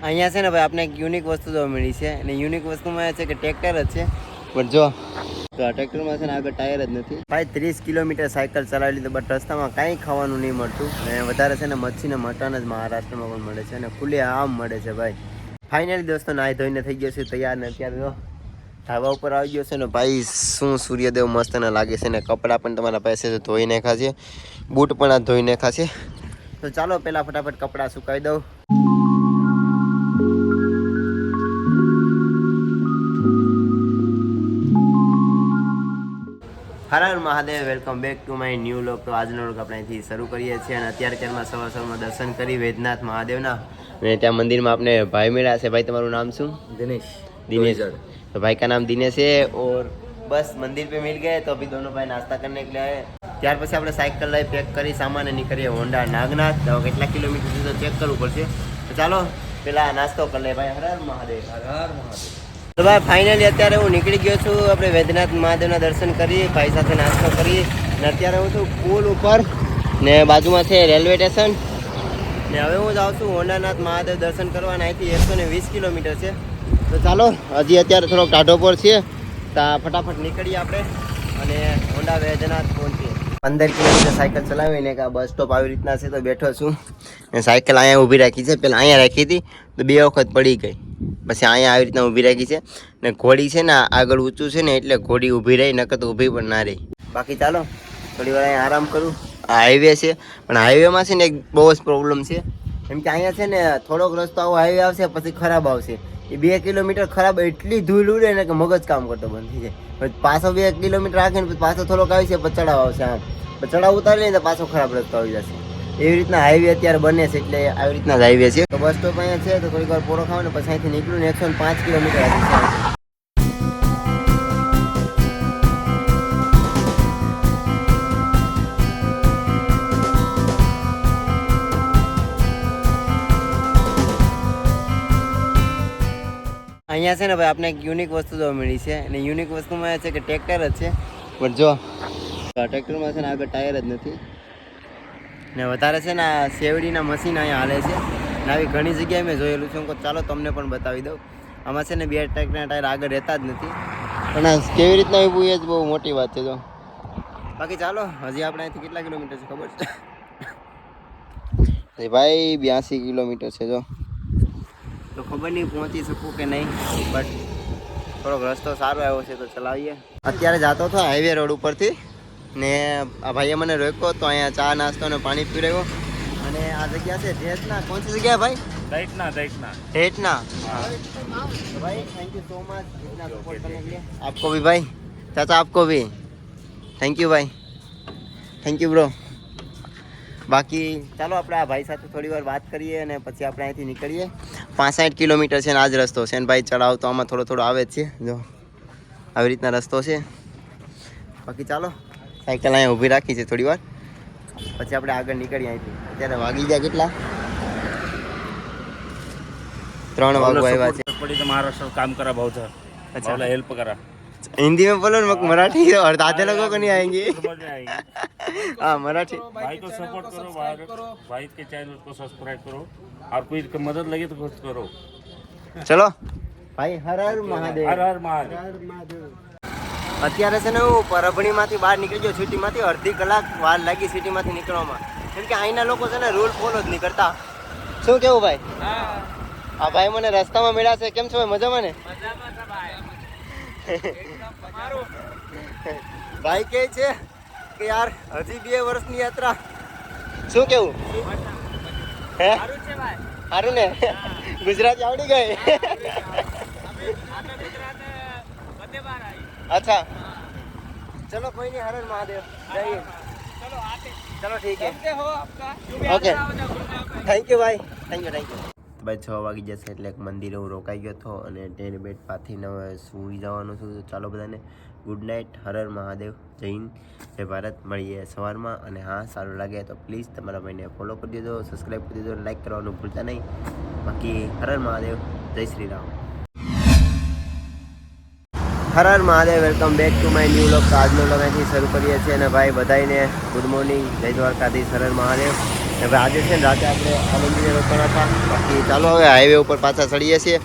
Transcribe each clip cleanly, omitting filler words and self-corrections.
અહીંયા છે ને ભાઈ આપણે એક યુનિક વસ્તુ જોવા મળી છે અને યુનિક વસ્તુમાં એ છે કે ટ્રેક્ટર જ છે પણ જો તો આ ટ્રેક્ટરમાં છે ને આગળ ટાયર જ નથી ભાઈ 30 કિલોમીટર સાયકલ ચલાવી લીધું બટ રસ્તામાં કાંઈ ખાવાનું નહીં મળતું અને વધારે છે ને મચ્છી ને મટન જ મહારાષ્ટ્રમાં પણ મળે છે અને ખુલ્લે આમ મળે છે ભાઈ ફાઇનલી દોસ્તો નાહી ધોઈને થઈ ગયો છે તૈયાર ને અત્યારે જો ધાબા ઉપર આવી ગયો છે ને ભાઈ શું સૂર્યદેવ મસ્ત ને લાગે છે ને કપડાં પણ તમારા પાસે ધોઈ નાખ્યા છે બૂટ પણ આ ધોઈ નાખ્યા છે તો ચાલો પહેલાં ફટાફટ કપડાં સુકાવી દઉં હર હર Mahadev welcome back to my new vlog તો આજનો વ્લોગ આપણે અહીંથી શરૂ કરીએ છીએ અને અત્યારમાં સવારમાં દર્શન કરી વૈદ્યનાથ મહાદેવના અને ત્યાં મંદિરમાં આપણે ભાઈ મળ્યા છે ભાઈ તમારું નામ શું दिनेश तो भाई का नाम दिनेश है और बस मंदिर पे मिल गए तो अभी दोनों भाई नाश्ता करने के लिए आए ત્યાર પછી આપણે સાયકલ લઈ પેક કરી સામાન નીકળીએ હોન્ડા નાગનાથ તો કેટલા કિલોમીટર સુધી ચેક કરવું પડશે તો ચાલો પેલા નાસ્તો કરી લે ભાઈ હર હર મહાદેવ हर हर महादेव। તો ભાઈ ફાઇનલી અત્યારે હું નીકળી ગયો છું આપણે વૈદ્યનાથ મહાદેવના દર્શન કરી ભાઈ સાથે નાસ્તો કરી ને અત્યારે હું છું પુલ ઉપર ને બાજુમાં છે રેલવે સ્ટેશન ને હવે હું જાઉં છું હોન્ડાનાથ મહાદેવ દર્શન કરવા અહીંથી 120 કિલોમીટર છે તો ચાલો હજી અત્યારે થોડોક ટાઢો પર છે તો ફટાફટ નીકળીએ આપણે અને હોન્ડા વૈદ્યનાથ પહોંચીએ 15 કિલોમીટર સાયકલ ચલાવીને કે બસ સ્ટોપ આવી રીતના છે તો બેઠો છું ને સાયકલ અહીંયા ઊભી રાખી છે પહેલાં અહીંયા રાખી હતી તો 2 વખત પડી ગઈ પછી અહીંયા આવી રીતના ઊભી રાખી છે ને ઘોડી છે ને આગળ ઊંચું છે ને એટલે ઘોડી ઊભી રહી નકર તો ઊભી પણ ના રહી બાકી ચાલો થોડી વાર અહીંયા આરામ કરું આ હાઈવે છે પણ હાઈવેમાં છે ને એક બહુ જ પ્રોબ્લેમ છે કેમ કે અહીંયા છે ને થોડોક રસ્તો આવો હાઈવે આવશે પછી ખરાબ આવશે એ 2 કિલોમીટર ખરાબ એટલી ધૂળ ઉડે ને કે મગજ કામ કરતો બંધ થઈ જાય પછી પાછો 2 કિલોમીટર રાખીને પછી પાછો થોડોક આવી છે પછી ચડાવ આવશે આમ પછી ચડાવ ઉતારી લઈને તો પાછો ખરાબ રસ્તો આવી જશે એવી રીતના હાઈવે અત્યારે બને છે એટલે આવી રીતના જ હાઈવે છે તો બસ સ્ટોપ અહીંયા છે તો થોડીક વાર પોળો ખાવ ને પછી અહીંથી નીકળું ને 105 કિલોમીટર હતી અહીંયા છે ને ભાઈ આપણે એક યુનિક વસ્તુ જોવા મળી છે અને યુનિક વસ્તુમાં એ છે કે ટ્રેક્ટર જ છે પણ જો ટ્રેક્ટરમાં છે ને આગળ ટાયર જ નથી ને વધારે છે ને આ શેવડીના મશીન અહીંયા હાલે છે ને આવી ઘણી જગ્યાએ મેં જોયેલું છે ચાલો તમને પણ બતાવી દઉં આમાં છે ને 2 ટ્રેક્ટરના ટાયર આગળ રહેતા જ નથી પણ આ કેવી રીતના એવું એ જ બહુ મોટી વાત છે જો બાકી ચાલો હજી આપણે અહીંથી કેટલા કિલોમીટર છે ખબર છે ભાઈ 82 કિલોમીટર છે જો તો ખબર નહીં પહોંચી શકું કે નહીં બટ થોડોક રસ્તો સારો આવ્યો છે તો ચલાવીએ અત્યારે જતો હતો હાઈવે રોડ ઉપરથી ને આ ભાઈએ મને રોક્યો તો અહીંયા ચા નાસ્તો ને પાણી પીવડાવ્યો અને આ જગ્યા છે ઢેટના કોણ सी जगह है भाई दैटना ढेटना तो भाई थैंक यू सो मच इतना सपोर्ट करने के लिए आपको भी भाई चाचा आपको भी थैंक यू भाई थैंक यू ब्रो બાકી ચાલો આપણે આ ભાઈ સાથે થોડી વાર વાત કરીએ અને પછી આપણે અહીંથી નીકળીએ 65 કિલોમીટર છે ને આ જ રસ્તો છે ને ભાઈ ચડાવ તો આમાં થોડો થોડો આવે જ છે જો આવી રીતના રસ્તો છે બાકી ચાલો સાયકલ અહીંયા ઊભી રાખી છે થોડી વાર પછી આપણે આગળ નીકળીએ અહીંથી અત્યારે વાગી ગયા કેટલા 3 વાગવા આવ્યા છે पड़ी तो महाराष्ट्र काम करा बहुत है। अच्छा। अच्छा हेल्प करा हिंदी में बोलो ना मराठी और आधे लोगों को नहीं आएंगे समझ में आएगी। हाँ मराठी भाई को सपोर्ट करो, भाई के चैनल को सब्सक्राइब करो और कोई मदद लगे तो कुछ करो। चलो भाई हर हर महादेव हर हर महादेव। અત્યારે છે ને હું પરભણીમાંથી બહાર નીકળી ગયો સિટીમાંથી અડધી કલાક વાર લાગી સિટીમાંથી નીકળવામાં કેમ કે અહીંના લોકો છે ને રૂલ ફોલો જ નહીં કરતા શું કેવું ભાઈ આ ભાઈ મને રસ્તામાં મળ્યા છે કેમ છો મજામાં ને ભાઈ કહે છે કે યાર હજી 2 વર્ષની યાત્રા શું કેવું હે સારું ને ગુજરાતી આવડી ગઈ अच्छा चलो कोई नहीं हर हर महादेव जाइए चलो ठीक है ओके थैंक यू भाई थैंक યુ ભાઈ 6 વાગી જશે એટલે એક મંદિરે હું રોકાઈ ગયો હતો અને ટેન્ટ બેટ પાથીને હવે સૂઈ જવાનું છું તો ચાલો બધાને ગુડ નાઇટ હર હર મહાદેવ જય હિન્દ જય ભારત મળીએ સવારમાં અને હા સારું લાગે તો પ્લીઝ તમારા ભાઈને ફોલો કરી દેજો સબસ્ક્રાઈબ કરી દેજો લાઈક કરવાનું ભૂલતા નહીં બાકી હર હર મહાદેવ જય શ્રી રામ હર હર Mahadev welcome back to my new vlog તો આજનો વ્લોગ અહીંથી શરૂ કરીએ છીએ અને ભાઈ બધાને ગુડ મોર્નિંગ જય દ્વારકાધીશ હર હર મહાદેવ હવે આજે છે ને રાતે આપણે આ મંદિરે રોકાણા હતા. બાકી ચાલો હવે હાઈવે ઉપર પાછા ચડીએ છીએ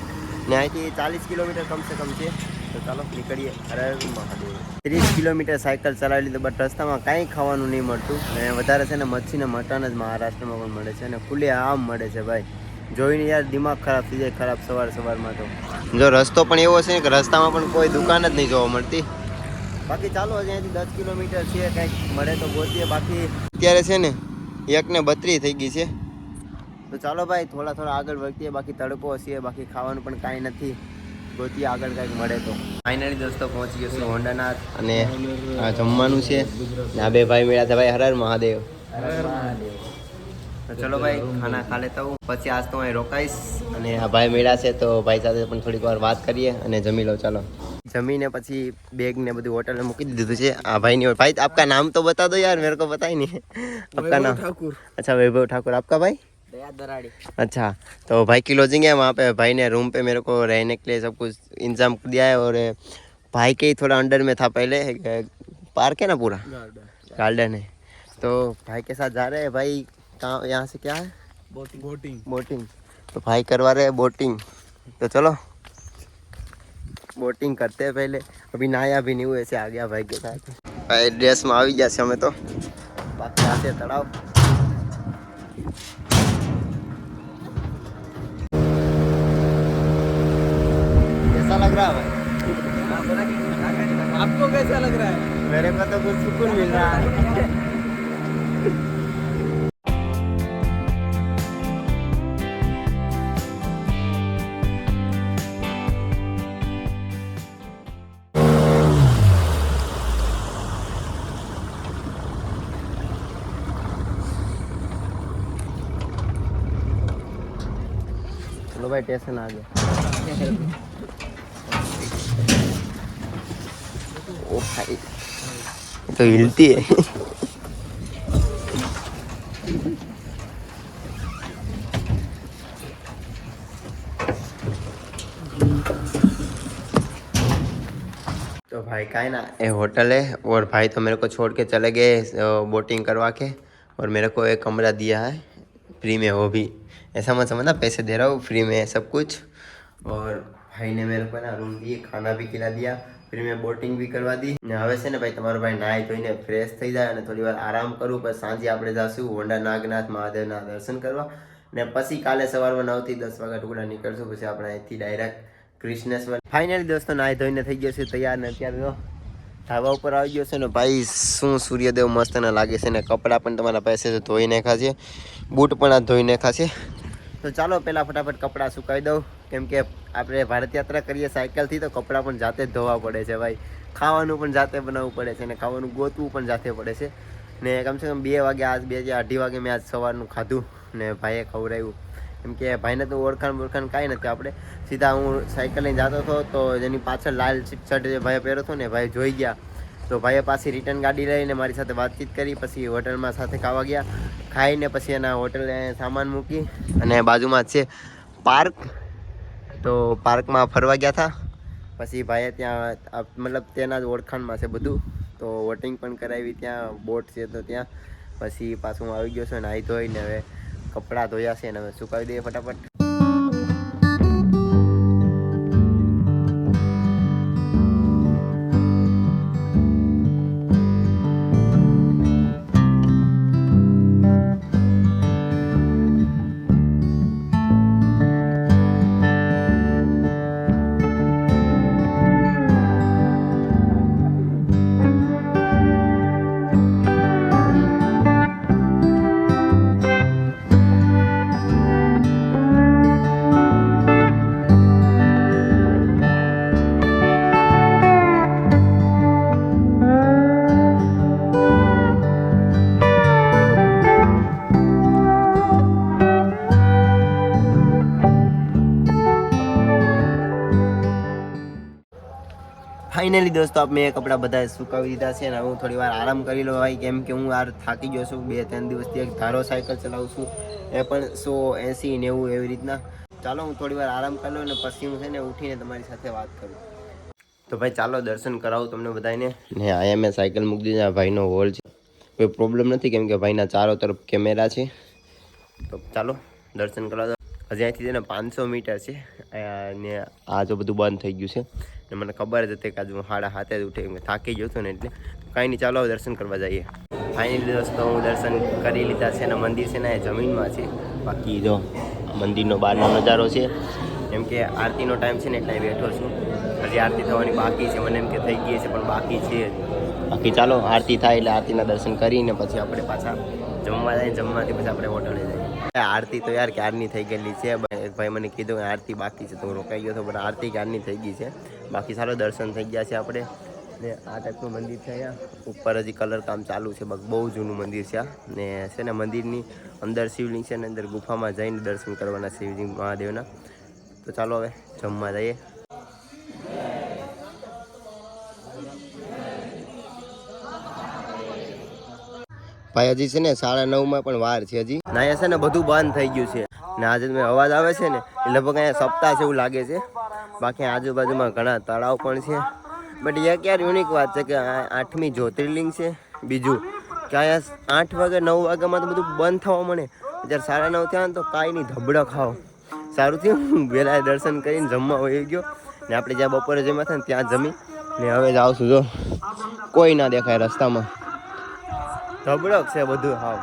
ને અહીંથી 40 કિલોમીટર કમસે કમ છે. તો ચાલો નીકળીએ. હર હર મહાદેવ. 30 કિલોમીટર સાયકલ ચલાવી લીધું, બટ રસ્તામાં કાંઈ ખાવાનું નહીં મળતું. ને વધારે છે ને મચ્છી ને મટન જ મહારાષ્ટ્રમાં પણ મળે છે અને ખુલ્લે આમ મળે છે ભાઈ. જોઈને યાર દિમાગ ખરાબ થઈ જાય, ખરાબ સવારમાં તો. જો રસ્તો પણ એવો છે કે રસ્તામાં પણ કોઈ દુકાન જ નહીં જોવા મળતી. બાકી ચાલો હજી અહીંથી 10 કિલોમીટર છે, કંઈક મળે તો ગોતીએ. બાકી અત્યારે છે ને 1:32 થઈ ગઈ છે. તો ચાલો ભાઈ થોડા આગળ વધીએ. બાકી તડકો હશે, બાકી ખાવાનું પણ કાંઈ નથી. ગોતીએ આગળ કંઈક મળે તો. ફાઇનલી દોસ્તો પહોંચી ગયો છું હોન્ડાનાથ અને આ જમવાનું છે. આ બે ભાઈ મળ્યા છે ભાઈ. હર હર મહાદેવ. તો ચલો ભાઈ ખાના ખા લેતા હું, પછી આજ તો અહીં રોકાઈશ. અને આ ભાઈ મળ્યા છે તો ભાઈ સાથે પણ થોડીક વાર વાત કરીએ અને જમી લો. ચાલો જમીને પછી બેગ ને બધું હોટલે મૂકી દીધું છે. આ ભાઈ ભાઈ આપકા નામ તો બતા દો યાર, मेरे को पता ही नहीं आपका नाम. अच्छा वैभव ठाकुर. आपका भाई दराड़ी. अच्छा तो भाई की लॉजिंग है वहाँ पे. भाई ने रूम पे मेरे को रहने के लिए सब कुछ इंतजाम कर दिया है. और भाई के ही थोड़ा अंडर में था पहले, पार्क है ना पूरा गार्डन है. तो भाई के साथ जा रहे हैं. भाई कहाँ, यहाँ से क्या है? बोटिंग. तो भाई करवा रहे हैं बोटिंग. तो चलो बोटिंग करते हैं पहले. अभी नहाया भी नहीं हुआ, ऐसे आ गया भाई के साथ. भाई ड्रेस में આવી ગયા છે અમે તો. બાકી આતે તળાવ. कैसा लग रहा है भाई? आपको कैसा लग रहा है? मेरे को तो कुछ सुकून मिल रहा है. चलो भाई स्टेशन आ गया. ओ भाई तो हिलती है. तो भाई का है ना ये होटल है. और भाई तो मेरे को छोड़ के चले गए बोटिंग करवा के. और मेरे को एक कमरा दिया है फ्री में. वो भी ऐसा मत समझना पैसे दे रहा हूँ, फ्री में है सब कुछ. और भाई ने मेरे को ना रूम दिए, खाना भी खिला दिया, फिर મેં બોટિંગ બી કરવા દી. ને હવે છે ને ભાઈ તમારો ભાઈ નાહી ધોઈને ફ્રેશ થઈ જાય અને થોડી વાર આરામ કરું. પછી સાંજે આપણે જઈશું હોન્ડા નાગનાથ મહાદેવના દર્શન કરવા. ને પછી કાલે સવારમાં 9 થી 10 વાગ્યા ટુકડા નીકળશું. પછી આપણે અહીંથી ડાયરેક્ટ કૃષ્ણેશ્વર. ફાઇનલી દોસ્તો નાહી ધોઈને થઈ ગયો છે તૈયાર. ને અત્યારે તો ધાબા ઉપર આવી ગયો છે ને ભાઈ. શું સૂર્યદેવ મસ્ત ના લાગે છે. ને કપડાં પણ તમારા પાસે ધોઈ નાખ્યા છે, બૂટ પણ આ ધોઈ નાખ્યા છે. તો ચાલો પહેલાં ફટાફટ કપડાં સુકાવી દઉં, કેમ કે આપણે ભારત યાત્રા કરીએ સાયકલથી તો કપડાં પણ જાતે જ ધોવા પડે છે ભાઈ. ખાવાનું પણ જાતે બનાવવું પડે છે ને ખાવાનું ગોતવું પણ જાતે પડે છે. ને કમસે કમ 2 વાગે આજ 2-2:30 વાગે મેં આજ સવારનું ખાધું ને ભાઈએ ખવડાવ્યું. કેમ કે ભાઈને તો ઓળખાણ કાંઈ નથી. આપણે સીધા હું સાયકલ લઈને જતો હતો તો જેની પાછળ લાલ શર્ટ જે ભાઈએ પહેર્યો હતો ને ભાઈ જોઈ ગયા. તો ભાઈએ પાછી રિટર્ન ગાડી લઈને મારી સાથે વાતચીત કરી. પછી હોટલમાં સાથે ખાવા ગયા. ખાઈને પછી એના હોટલે સામાન મૂકી અને બાજુમાં છે પાર્ક. તો પાર્કમાં ફરવા ગયા હતા. પછી ભાઈએ ત્યાં મતલબ તેના જ ઓળખાણમાં છે બધું. તો વોટિંગ પણ કરાવી. ત્યાં બોટ છે તો ત્યાં. પછી પાછું હું આવી ગયો છું નાહી ધોઈને. હવે કપડાં ધોયા છે ને હવે સુકાવી દઈએ ફટાફટ. ફાઇનલી દોસ્તો મેં કપડાં બધા સુકાવી દીધા છે ને હું થોડી વાર આરામ કરી લો ભાઈ. કેમ કે હું યાર થાકી ગયો છું. 2-3 દિવસથી એક ધારો સાયકલ ચલાવું છું, એ પણ 100, 80, 90 એવી રીતના. ચાલો હું થોડી વાર આરામ કરી લઉં ને પછી હું છે ને ઉઠીને તમારી સાથે વાત કરું. તો ભાઈ ચાલો દર્શન કરાવું તમને બધાને. ને અહીંયા મેં સાયકલ મૂકી દીધી. ભાઈનો હોલ છે, કોઈ પ્રોબ્લેમ નથી કેમ કે ભાઈના ચારો તરફ કેમેરા છે. તો ચાલો દર્શન કરવા દો. હજી અહીંથી છે ને 500 મીટર છે ને આ જો બધું બંધ થઈ ગયું છે ને મને ખબર જ હતી કે આજે હું 7:30 જ ઉઠી થાકી ગયો હતો ને એટલે કાંઈ નહીં, ચાલો હવે દર્શન કરવા જઈએ. ફાઇનલી દોસ્તો હું દર્શન કરી લીધા છે અને મંદિર છે ને એ જમીનમાં છે. બાકી જો મંદિરનો બહારનો નજારો છે. એમ કે આરતીનો ટાઈમ છે ને એટલે બેઠો છું. હજી આરતી થવાની બાકી છે, મને એમ કે થઈ ગઈ છે પણ બાકી છે. બાકી ચાલો આરતી થાય એટલે આરતીના દર્શન કરીને પછી આપણે પાછા જમવા જઈએ. જમવાથી પછી આપણે હોટલે જઈએ. આરતી તો યાર ક્યારની થઈ ગયેલી છે. એક ભાઈ મને કીધું કે આરતી બાકી છે તો હું રોકાઈ ગયો હતો, પણ આરતી ક્યારની થઈ ગઈ છે. બાકી સારો દર્શન થઈ ગયા છે આપણે. ને આ ટાઈપનું મંદિર છે અહીંયા. ઉપર હજી કલર કામ ચાલુ છે. બહુ જૂનું મંદિર છે આ. ને છે ને મંદિરની અંદર શિવલિંગ છે ને અંદર ગુફામાં જઈને દર્શન કરવાના શિવજી મહાદેવના. તો ચાલો હવે જમવા જઈએ. ભાઈ હજી છે ને 9:30 પણ વાર છે હજી. ને અહીંયા છે ને બધું બંધ થઈ ગયું છે. ને આજે મેં અવાજ આવે છે ને એ લગભગ અહીંયા સપ્તાહ છે એવું લાગે છે. બાકી આજુબાજુમાં ઘણા તળાવ પણ છે. બટ એક યાર યુનિક વાત છે કે 8મી જ્યોતિર્લિંગ છે. બીજું કે અહીંયા 8 વાગે 9 વાગ્યામાં તો બધું બંધ થવા મળે. જ્યારે 9:30 થયા ને તો કાંઈ નહીં, ધબડો ખાઓ. સારું થયું વહેલા દર્શન કરીને જમવા વહી ગયો. ને આપણે જ્યાં બપોરે જમ્યા હતા ને ત્યાં જમી ને હવે જ આવશું. જો કોઈ ના દેખાય રસ્તામાં, ધબડક છે બધું. હાવ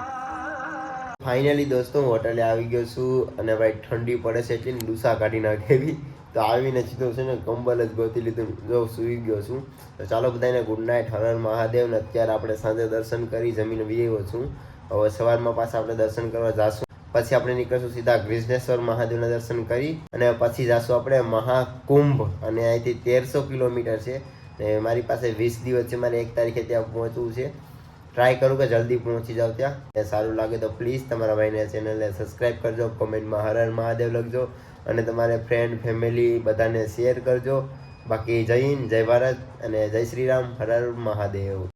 ફાઇનલી દોસ્તો હું હોટલે આવી ગયો છું અને ભાઈ ઠંડી પડે છે એટલે ડૂસા કાઢી નાખેવી. તો આવીને સીધો છે ને કંબલ જ ગોતી લીધું, જો સૂઈ ગયો છું. તો ચાલો બધાને ગુડ નાઇટ, હર હર મહાદેવ. ને અત્યારે આપણે સાંજે દર્શન કરી જમીને આવ્યો છું. હવે સવારમાં પાછા આપણે દર્શન કરવા જાશું. પછી આપણે નીકળશું સીધા ગ્રીષ્ણેશ્વર મહાદેવના દર્શન કરી અને પછી જાશું આપણે મહાકુંભ. અને અહીંથી 1300 કિલોમીટર છે. ને મારી પાસે 20 દિવસ છે, મારે 1 તારીખે ત્યાં પહોંચવું છે. ટ્રાય કરું કે જલ્દી પહોંચી જાવ ત્યાં. સારું લાગે તો પ્લીઝ તમારા ભાઈને ચેનલને સબસ્ક્રાઈબ કરજો, કોમેન્ટમાં હર હર મહાદેવ લખજો અને તમારે ફ્રેન્ડ ફેમિલી બધાને શેર કરજો. બાકી જય હિન્દ, જય ભારત અને જય શ્રી રામ, હર હર મહાદેવ.